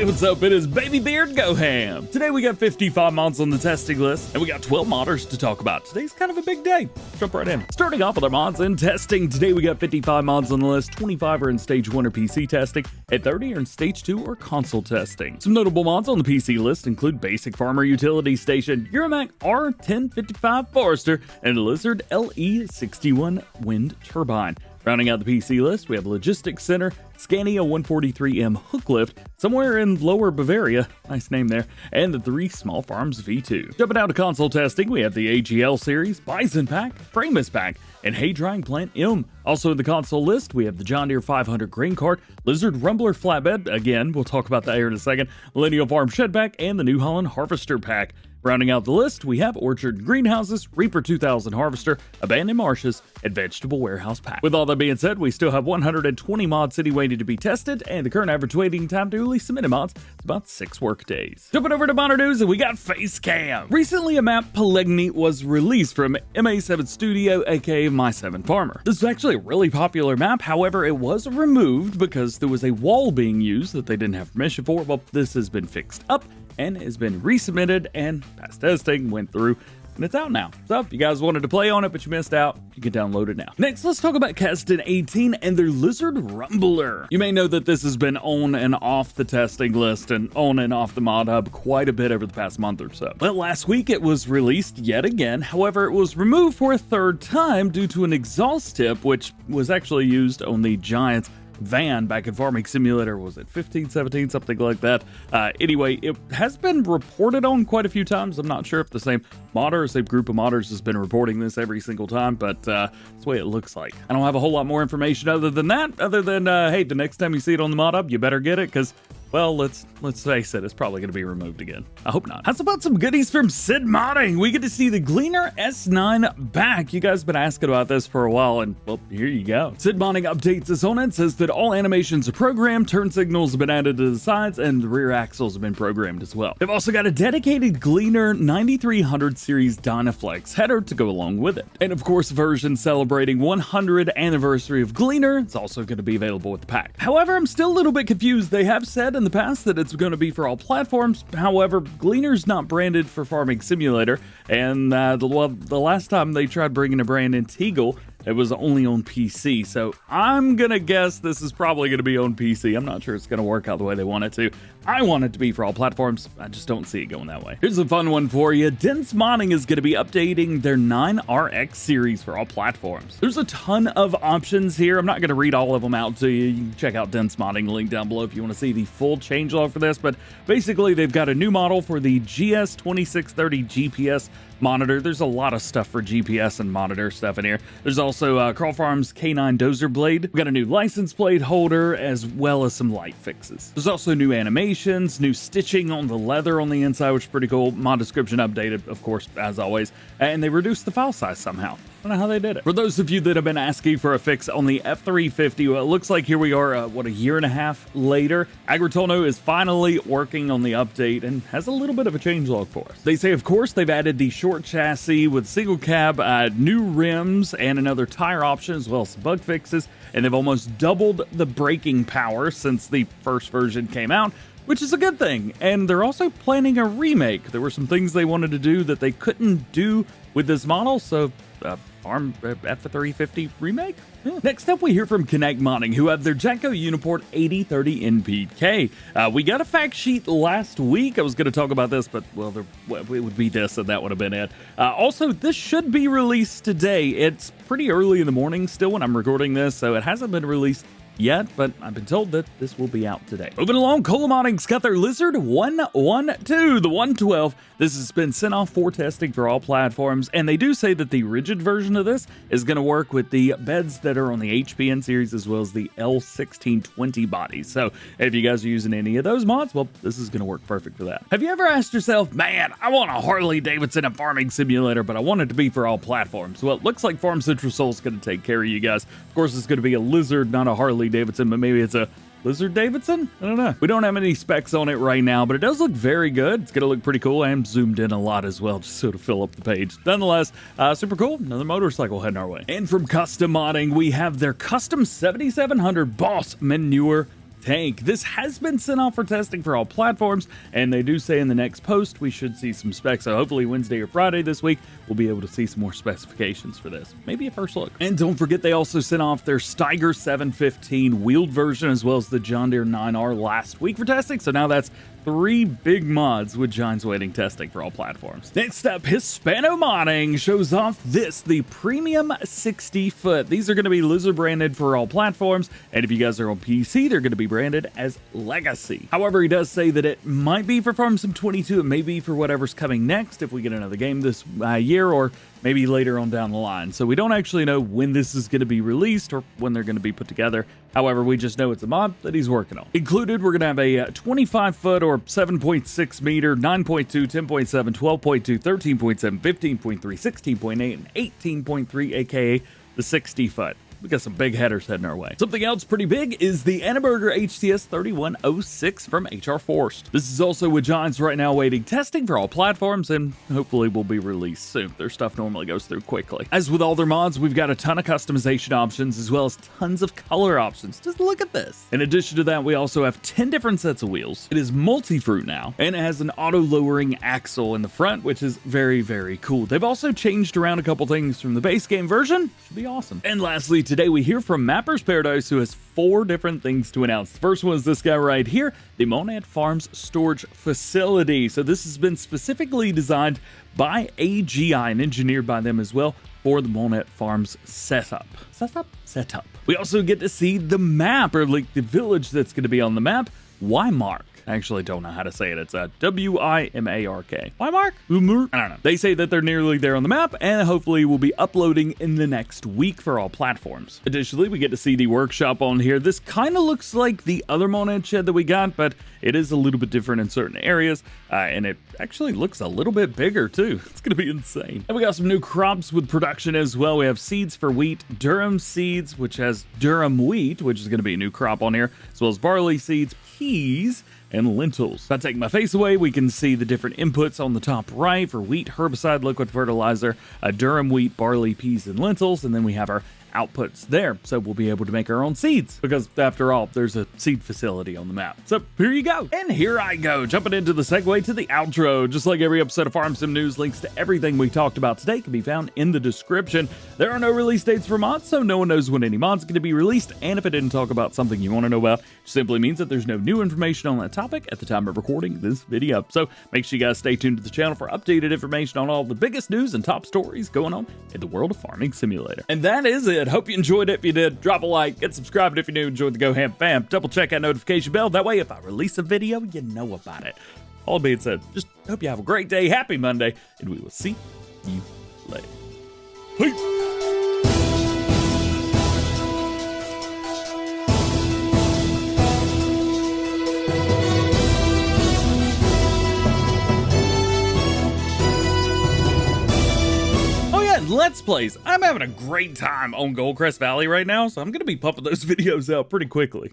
Hey, what's up? It is Baby DjGoHam. Today we got 55 mods on the testing list, and we got 12 modders to talk about. Today's kind of a big day. Jump right in. Starting off with our mods and testing. Today we got 55 mods on the list. 25 are in stage 1 or PC testing, and 30 are in stage 2 or console testing. Some notable mods on the PC list include Basic Farmer Utility Station, Euramac R1055 Forester, and Lizard LE61 Wind Turbine. Rounding out the PC list, we have Logistics Center, Scania 143M hook lift, somewhere in Lower Bavaria, nice name there, and the 3 Small Farms V2. Jumping out to console testing, we have the AGL series, Bison Pack, Framus Pack, and Hay Drying Plant M. Also in the console list, we have the John Deere 500 grain cart, Lizard Rumbler flatbed, again, we'll talk about that here in a second, Millennial Farm Shed Pack, and the New Holland Harvester Pack. Rounding out the list, we have Orchard Greenhouses, Reaper 2000 Harvester, Abandoned Marshes, and Vegetable Warehouse Pack. With all that being said, we still have 120 mods sitting waiting to be tested, and the current average waiting time to newly submitted mods is about 6 work days. Jumping over to Modder News, and we got Face Cam. Recently, a map Pallegney was released from MA7 Studio, aka My7 Farmer. This is actually a really popular map, however, it was removed because there was a wall being used that they didn't have permission for. Well, this has been fixed up and has been resubmitted and passed testing, went through, and it's out now. So if you guys wanted to play on it but you missed out, you can download it now. Next, let's talk about Caston 18 and their Lizard Rumbler. You may know that this has been on and off the testing list and on and off the mod hub quite a bit over the past month or so. But last week it was released yet again. However, it was removed for a third time due to an exhaust tip, which was actually used on the Giants van back in Farming Simulator. Was it 15, 17, something like that? Anyway, it has been reported on quite a few times. I'm not sure if the same modder, same group of modders has been reporting this every single time, but that's the way it looks like. I don't have a whole lot more information other than that, hey, the next time you see it on the mod hub, you better get it, because, well, let's face it, it's probably going to be removed again. I hope not. How's about some goodies from Sid Modding? We get to see the Gleaner S9 back. You guys have been asking about this for a while, and, well, here you go. Sid Modding updates us on it, says that all animations are programmed, turn signals have been added to the sides, and the rear axles have been programmed as well. They've also got a dedicated Gleaner 9300 series Dynaflex header to go along with it. And, of course, a version celebrating 100th anniversary of Gleaner. It's also going to be available with the pack. However, I'm still a little bit confused. They have said in the past that it's going to be for all platforms. However, Gleaner's not branded for Farming Simulator, and the last time they tried bringing a brand in Teagle, it was only on PC, so I'm gonna guess this is probably gonna be on PC. I'm not sure it's gonna work out the way they want it to. I want it to be for all platforms. I just don't see it going that way. Here's a fun one for you. Dense Modding is gonna be updating their 9RX series for all platforms. There's a ton of options here. I'm not gonna read all of them out to you. You can check out Dense Modding, link down below if you want to see the full changelog for this, but basically they've got a new model for the GS2630 GPS monitor. There's a lot of stuff for GPS and monitor stuff in here. There's also Carl Farms K9 dozer blade. We got a new license plate holder as well as some light fixes. There's also new animations, new stitching on the leather on the inside, which is pretty cool. Mod description updated, of course, as always, and they reduced the file size somehow. I don't know how they did it. For those of you that have been asking for a fix on the F350, well, it looks like here we are, a year and a half later. Agritono is finally working on the update and has a little bit of a changelog for us. They say, of course, they've added the short chassis with single cab, new rims, and another tire option, as well as some bug fixes, and they've almost doubled the braking power since the first version came out, which is a good thing. And they're also planning a remake. There were some things they wanted to do that they couldn't do with this model, so F350 remake? Yeah. Next up, we hear from Connect Modding, who have their Jacto Uniport 8030 NPK. We got a fact sheet last week. I was going to talk about this, but, well, it would be this, and that would have been it. Also, this should be released today. It's pretty early in the morning still when I'm recording this, so it hasn't been released yet, but I've been told that this will be out today. Moving along, Cola Modding's got their Lizard 112, the 112. This has been sent off for testing for all platforms, and they do say that the rigid version of this is going to work with the beds that are on the HPN series as well as the L1620 bodies. So if you guys are using any of those mods, well, this is going to work perfect for that. Have you ever asked yourself, man, I want a Harley Davidson and Farming Simulator, but I want it to be for all platforms? Well, it looks like Farm Central Soul is going to take care of you guys. Of course, it's going to be a Lizard, not a Harley Davidson, but maybe it's a Lizard Davidson? I don't know. We don't have any specs on it right now, but it does look very good. It's going to look pretty cool. I am zoomed in a lot as well, just so to fill up the page. Nonetheless, super cool. Another motorcycle heading our way. And from Custom Modding, we have their custom 7700 Boss Manure tank. This has been sent off for testing for all platforms, and they do say in the next post we should see some specs. So hopefully Wednesday or Friday this week we'll be able to see some more specifications for this. Maybe a first look. And don't forget, they also sent off their Steiger 715 wheeled version as well as the John Deere 9R last week for testing. So now that's 3 big mods with Giants waiting testing for all platforms. Next up, Hispano Modding shows off the premium 60-foot. These are going to be Lizard branded for all platforms, and if you guys are on PC, they're going to be branded as Legacy. However, he does say that it might be for Farm Sim 22, it may be for whatever's coming next if we get another game this year, or maybe later on down the line. So we don't actually know when this is going to be released or when they're going to be put together. However, we just know it's a mod that he's working on. Included, we're going to have a 25-foot or 7.6 meter, 9.2, 10.7, 12.2, 13.7, 15.3, 16.8, and 18.3, aka the 60-foot. We got some big headers heading our way. Something else pretty big is the Annaburger HTS 3106 from HR Force. This is also with Giants right now waiting testing for all platforms and hopefully will be released soon. Their stuff normally goes through quickly. As with all their mods, we've got a ton of customization options as well as tons of color options. Just look at this. In addition to that, we also have 10 different sets of wheels. It is multi-fruit now, and it has an auto-lowering axle in the front, which is very, very cool. They've also changed around a couple things from the base game version. Should be awesome. And lastly, today we hear from Mapper's Paradise, who has 4 different things to announce. The first one is this guy right here, the Monette Farms Storage Facility. So this has been specifically designed by AGI and engineered by them as well for the Monette Farms setup. Setup. We also get to see the map, or like the village that's going to be on the map, Wymark. I actually don't know how to say it. It's a W-I-M-A-R-K. Wymark? I don't know. They say that they're nearly there on the map, and hopefully will be uploading in the next week for all platforms. Additionally, we get to see the workshop on here. This kind of looks like the other Monette shed that we got, but it is a little bit different in certain areas, and it actually looks a little bit bigger too. It's gonna be insane. And we got some new crops with production as well. We have seeds for wheat, Durham seeds, which has Durham wheat, which is gonna be a new crop on here, as well as barley seeds, peas, and lentils. If I take my face away, we can see the different inputs on the top right for wheat, herbicide, liquid fertilizer, Durham wheat, barley, peas, and lentils, and then we have our outputs there, so we'll be able to make our own seeds, because after all, there's a seed facility on the map. So here you go, and here I go, jumping into the segue to the outro. Just like every episode of Farm Sim News, links to everything we talked about today can be found in the description. There are no release dates for mods, so no one knows when any mod's going to be released, and if I didn't talk about something you want to know about, it simply means that there's no new information on that topic at the time of recording this video. So make sure you guys stay tuned to the channel for updated information on all the biggest news and top stories going on in the world of Farming Simulator. And that is it. Hope you enjoyed it. If you did, drop a like, get subscribed if you new, enjoyed the DjGoHam fam. Double check that notification bell. That way, if I release a video, you know about it. All being said, just hope you have a great day. Happy Monday, and we will see you later. Peace. Let's Plays. I'm having a great time on Goldcrest Valley right now, so I'm going to be pumping those videos out pretty quickly.